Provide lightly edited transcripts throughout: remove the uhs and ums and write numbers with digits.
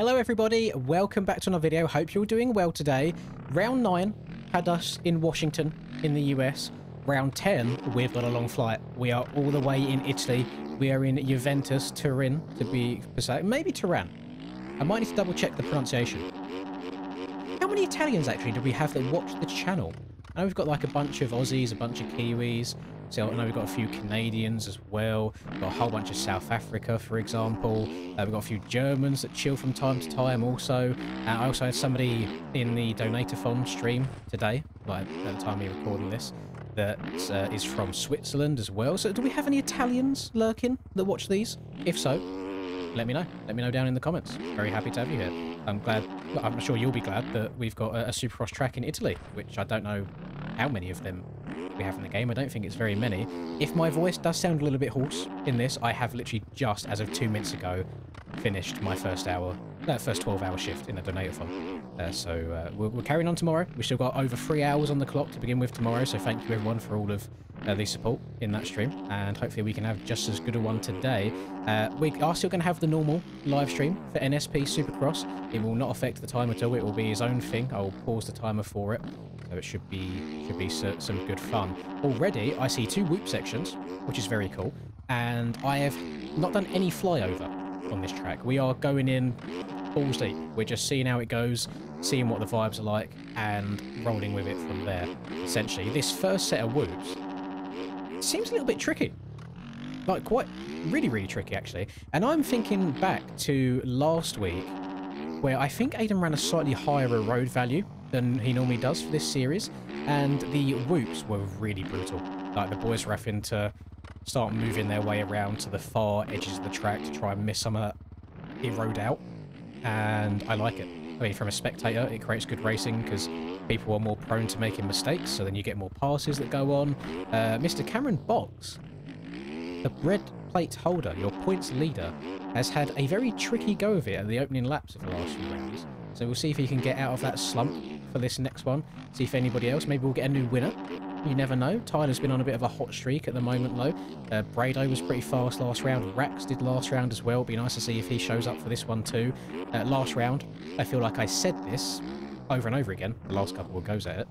Hello everybody, welcome back to another video. Hope you're doing well today. Round 9 had us in Washington in the US. Round 10, we've got a long flight. We are all the way in Italy. We are in Juventus, Turin to be precise. Maybe Turin. I might need to double check the pronunciation. How many Italians actually do we have that watch the channel? I know we've got like a bunch of Aussies, a bunch of Kiwis. So I know we've got a few Canadians as well. We've got a whole bunch of South Africa, for example. We've got a few Germans that chill from time to time also. I also had somebody in the Donatathon stream today, like at the time we're recording this, that is from Switzerland as well. So do we have any Italians lurking that watch these? If so, let me know. Let me know down in the comments. Very happy to have you here. I'm sure you'll be glad that we've got a Supercross track in Italy, which I don't know how many of them we have in the game. I don't think it's very many. If my voice does sound a little bit hoarse in this, I have literally just, as of 2 minutes ago, finished my first 12-hour shift in the Donatathon. We're carrying on tomorrow. We've still got over 3 hours on the clock to begin with tomorrow, so thank you everyone for all of the support in that stream, and hopefully we can have just as good a one today. We are still going to have the normal live stream for NSP Supercross. It will not affect the time at all. It will be his own thing. I'll pause the timer for it. So it should be some good fun. Already, I see 2 whoop sections, which is very cool. And I have not done any flyover on this track. We are going in balls deep. We're just seeing how it goes, seeing what the vibes are like, and rolling with it from there. Essentially, this first set of whoops seems a little bit tricky. Like, really tricky, actually. And I'm thinking back to last week, where I think Aiden ran a slightly higher road value than he normally does for this series, and the whoops were really brutal. Like, the boys were having to start moving their way around to the far edges of the track to try and miss some of that erode out, and I like it. I mean, from a spectator, it creates good racing because people are more prone to making mistakes, so then you get more passes that go on. Mr. Cameron Box, the bread plate holder, your points leader, has had a very tricky go of it at the opening laps of the last few rounds. So we'll see if he can get out of that slump for this next one. See if anybody else, maybe we'll get a new winner. You never know. Tyler's been on a bit of a hot streak at the moment, though. Brado was pretty fast last round. Rax did last round as well. It'd be nice to see if he shows up for this one too. Last round, I feel like I said this over and over again. The last couple of goes at it.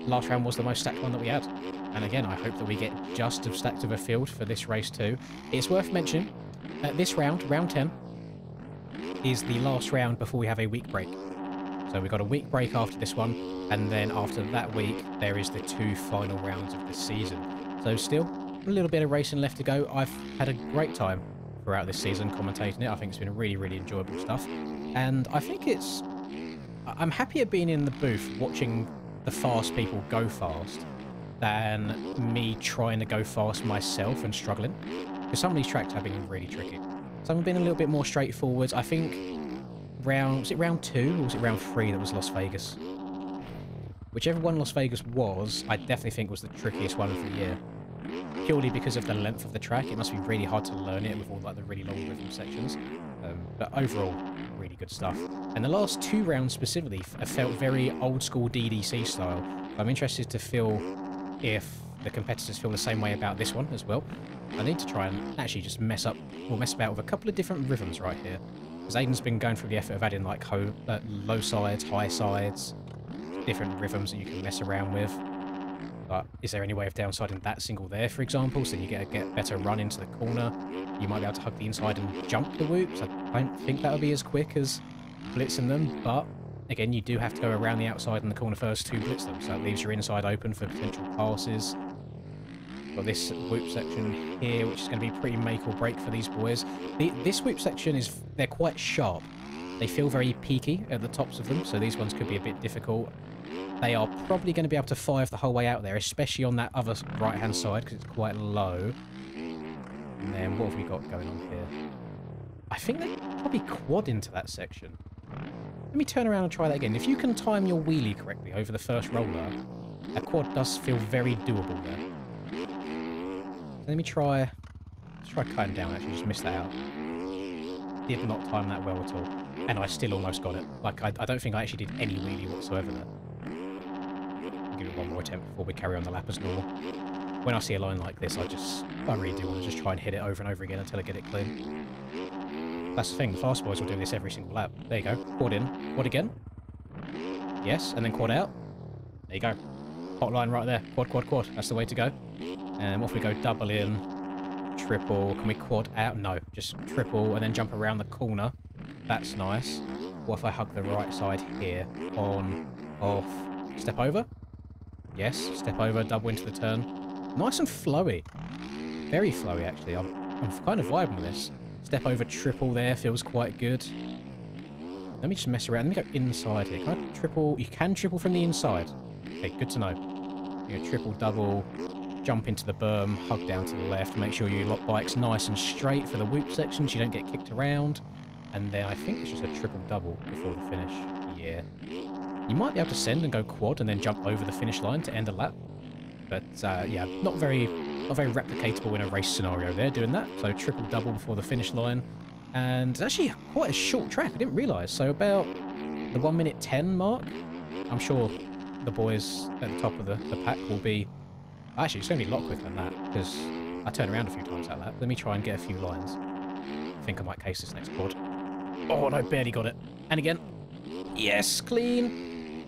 Last round was the most stacked one that we had. And again, I hope that we get just as stacked of a field for this race too. It's worth mentioning, this round, round 10, is the last round before we have a week break. So we've got a week break after this one, and then after that week, there is the 2 final rounds of the season. So still a little bit of racing left to go. I've had a great time throughout this season commentating it. I think it's been really enjoyable stuff. And I think I'm happier being in the booth watching the fast people go fast than me trying to go fast myself and struggling. Because some of these tracks have been really tricky. Some have been a little bit more straightforward. I think was it round 2 or was it round 3 that was Las Vegas? Whichever one Las Vegas was, I definitely think was the trickiest one of the year. Purely because of the length of the track. It must be really hard to learn it with all like the really long rhythm sections. But overall, really good stuff. And the last 2 rounds specifically have felt very old school DDC style. I'm interested to feel if the competitors feel the same way about this one as well. I need to try and actually just mess about with a couple of different rhythms right here. Because Aiden's been going through the effort of adding like low sides, high sides, different rhythms that you can mess around with. But is there any way of downsiding that single there, for example, so you get better run into the corner? You might be able to hug the inside and jump the whoops. I don't think that'll be as quick as blitzing them, but again, you do have to go around the outside and the corner first to blitz them, so it leaves your inside open for potential passes. Got this whoop section here, which is going to be pretty make or break for these boys. This whoop section they're quite sharp. They feel very peaky at the tops of them, so these ones could be a bit difficult. They are probably going to be able to fire the whole way out there, especially on that other right-hand side, because it's quite low. And then what have we got going on here? I think they probably quad into that section. Let me turn around and try that again. If you can time your wheelie correctly over the first roller, a quad does feel very doable there. Let me try cutting down, actually, just missed that out. Did not time that well at all. And I still almost got it. Like, I don't think I actually did any wheelie whatsoever there. I'll give it one more attempt before we carry on the lap as normal. When I see a line like this, I really do want to just try and hit it over and over again until I get it clean. That's the thing, the fast boys will do this every single lap. There you go. Quad in. Quad again. Yes, and then quad out. There you go. Hot line right there. Quad, quad, quad. That's the way to go. And off we go, double in, triple. Can we quad out? No, just triple and then jump around the corner. That's nice. What if I hug the right side here? On, off, step over. Yes, step over, double into the turn. Nice and flowy. Very flowy, actually. I'm kind of vibing with this. Step over, triple there. Feels quite good. Let me just mess around. Let me go inside here. Can I triple? You can triple from the inside. Okay, good to know. You go triple, double, jump into the berm, hug down to the left. Make sure you lock bikes nice and straight for the whoop section so you don't get kicked around. And then I think it's just a triple double before the finish. Yeah. You might be able to send and go quad and then jump over the finish line to end a lap. But yeah, not very replicatable in a race scenario there doing that. So triple double before the finish line. And it's actually quite a short track, I didn't realise. So about the 1:10 mark, I'm sure the boys at the top of the pack will be... Actually, it's going to be a lot quicker than that, because I turned around a few times that lap. Let me try and get a few lines. I think I might case this next quad. Oh, no, barely got it. And again. Yes, clean.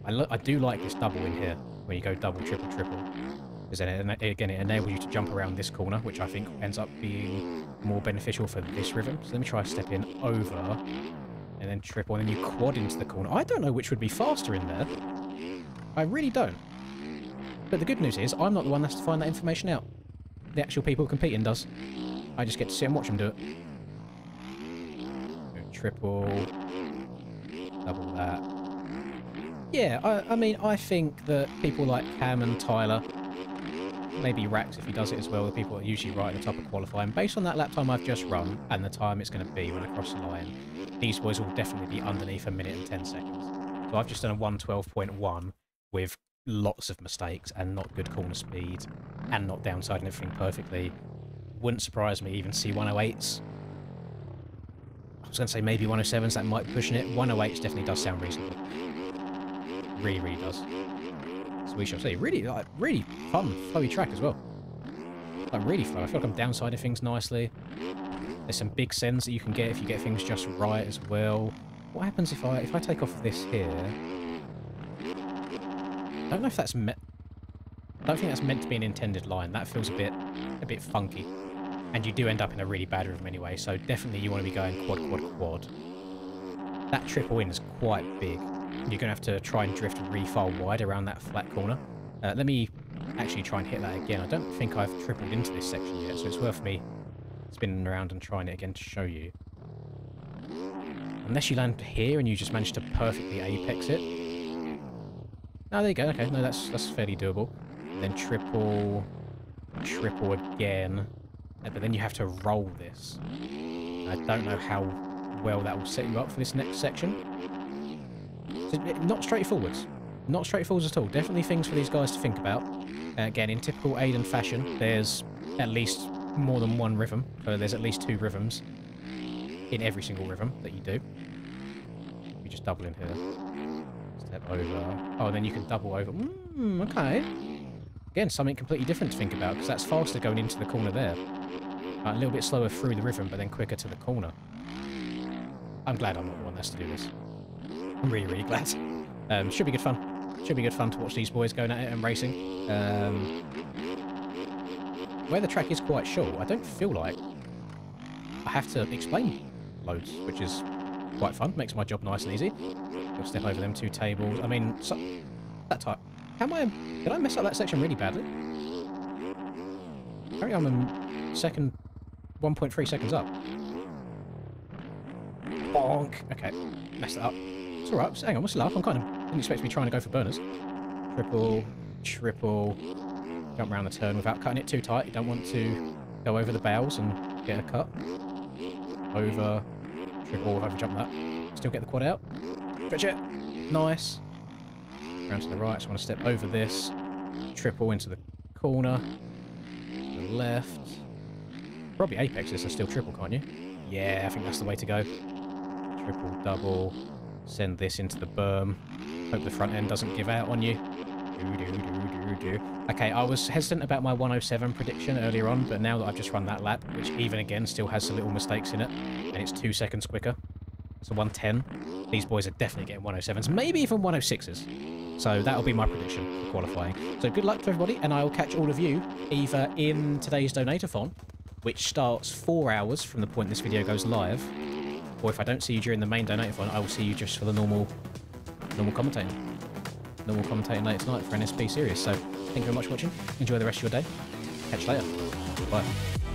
I do like this double in here, where you go double, triple, triple. Because then, again, it enables you to jump around this corner, which I think ends up being more beneficial for this rhythm. So let me try to step in over, and then triple, and then you quad into the corner. I don't know which would be faster in there. I really don't. But the good news is, I'm not the one that has to find that information out. The actual people competing does. I just get to sit and watch them do it. Go triple. Double that. Yeah, I mean, I think that people like Cam and Tyler, maybe Rax if he does it as well, the people that are usually right at the top of qualifying, based on that lap time I've just run, and the time it's going to be when I cross the line, these boys will definitely be underneath 1 minute and 10 seconds. So I've just done a 1:12.1 with lots of mistakes and not good corner speed and not downsiding everything perfectly. Wouldn't surprise me even see 108s. I was going to say maybe 107s, that might be pushing it. 108s definitely does sound reasonable. Really, really does. So we shall see. Really, like, really fun, flowy track as well. Like, really fun. I feel like I'm downsiding things nicely. There's some big sends that you can get if you get things just right as well. What happens if I take off this here? I don't know if that's meant... I don't think that's meant to be an intended line. That feels a bit funky. And you do end up in a really bad rhythm anyway, so definitely you want to be going quad, quad, quad. That triple in is quite big. You're going to have to try and drift really far wide around that flat corner. Let me actually try and hit that again. I don't think I've tripled into this section yet, so it's worth me spinning around and trying it again to show you. Unless you land here and you just manage to perfectly apex it. Oh, there you go. Okay, no, that's fairly doable. And then triple again. But then you have to roll this. I don't know how well that will set you up for this next section. So, not straightforwards. Not straightforwards at all. Definitely things for these guys to think about. Again, in typical Aiden fashion, there's at least more than one rhythm. So there's at least 2 rhythms in every single rhythm that you do. You just double in here. Step over. Oh, then you can double over. Okay. Again, something completely different to think about, because that's faster going into the corner there. A little bit slower through the rhythm, but then quicker to the corner. I'm glad I'm not the one that has to do this. I'm really, really glad. Should be good fun. Should be good fun to watch these boys going at it and racing. Where the track is quite short, I don't feel like I have to explain loads, which is quite fun. Makes my job nice and easy. I'll step over them 2 tables. I mean, that type. Did I mess up that section really badly? Apparently I'm a second, 1.3 seconds up. Bonk. Okay, messed it up. It's alright. Hang on, what's the laugh? Didn't expect to be trying to go for burners. Triple, triple. Jump around the turn without cutting it too tight. You don't want to go over the bales and get a cut. Over, triple, over jump that. Still get the quad out. Stretch it. Nice. Round to the right, so I want to step over this. Triple into the corner. To the left. Probably apex this and still triple, can't you? Yeah, I think that's the way to go. Triple, double. Send this into the berm. Hope the front end doesn't give out on you. Okay, I was hesitant about my 107 prediction earlier on, but now that I've just run that lap, which even again still has some little mistakes in it, and it's 2 seconds quicker, so 110, these boys are definitely getting 107s, maybe even 106s. So that'll be my prediction for qualifying. So good luck to everybody, and I'll catch all of you either in today's Donator-thon, which starts 4 hours from the point this video goes live, or if I don't see you during the main Donator-thon, I will see you just for the normal commentating. Normal commentating later tonight for NSP series. So thank you very much for watching. Enjoy the rest of your day. Catch you later. Bye.